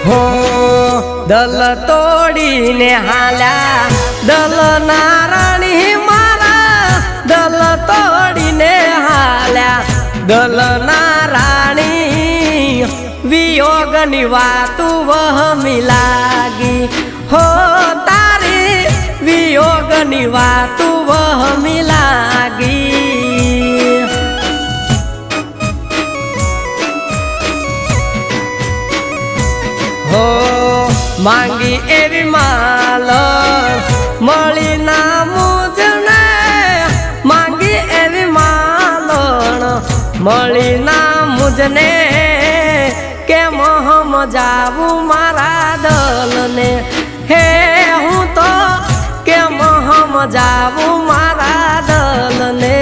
हो दल तोडीने हाल्या दल नारायणी मारा दल तोडीने हाल्या दल नारायणी वियोगनी वातु वहमी लागी हो तारी वियोगनी वातु वहमी लागी हो मांगी एवी माल मळी ना मुझने मांगी एवी माल मळी ना मुझने के मोहम जावू मारा दलने हे हूँ तो के मोहम जावू मारा दलने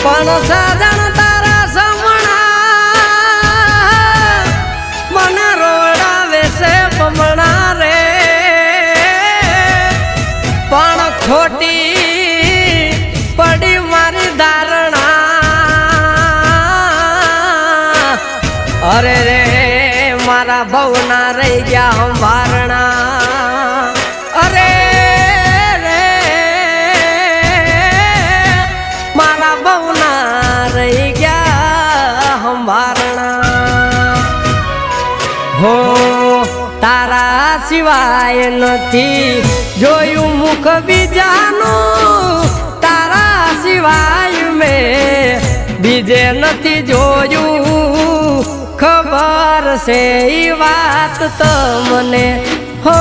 पण सजन तारा समणा मन रोडावे से पमणा रे पण खोटी पड़ी मारी धारणा अरे रे मारा भवना रही गया हम वारणा अरे रही गया हम वारणा हो तारा सिवाय नथी जोयू मुख बीजानु तारा सिवाय में बीजे नथी जोयू खबर से ई बात तमने हो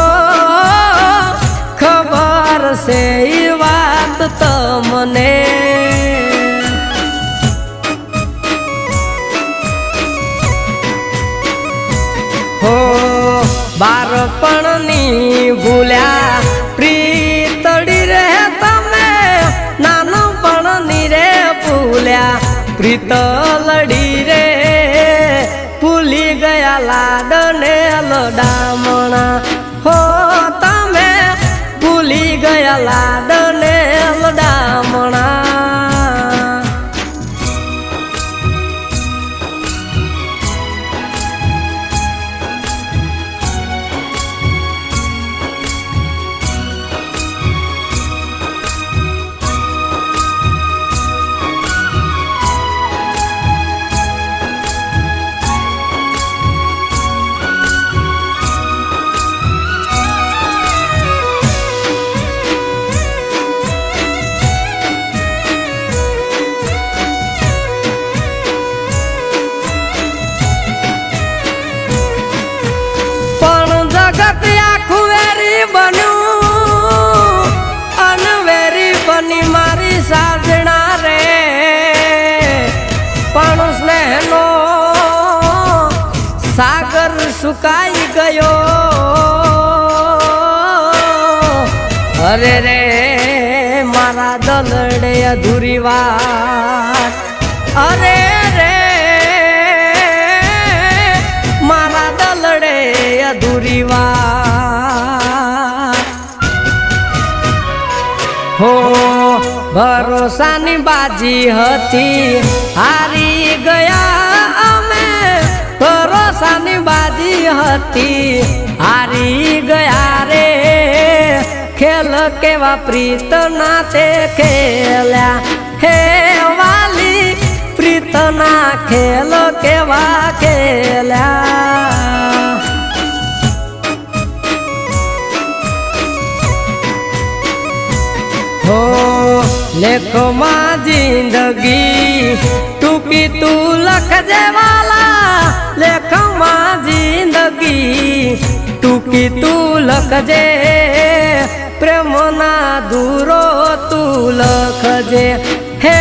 खबर से ई बात तमने हो बारपणनी भूल्या प्रीतड़ी रे तमे नानपणनी रे भूल्या प्रीतलड़ी रे भूली गया लाडने लडामणा हो तमे भूली गया लाडने लडामणा मारी साजना रे पण स्नेहनो सागर सुकाई गयो अरे रे मारा दलड़े अधूरी बात अरे रे मारा दलड़े अधूरी बात हो भरोसानी बाजी हती हारी गया अमे भरोसानी बाजी हती हारी गया रे खेल केवा प्रीत नाते खेल्या हे वाली प्रीत ना खेल केवा खेल्या हो लेखो मां जिंदगी टूकी तू लख जेवाला लेखो मां जिंदगी टूकी तू लख जे प्रेम ना दूरो तू लख जे हे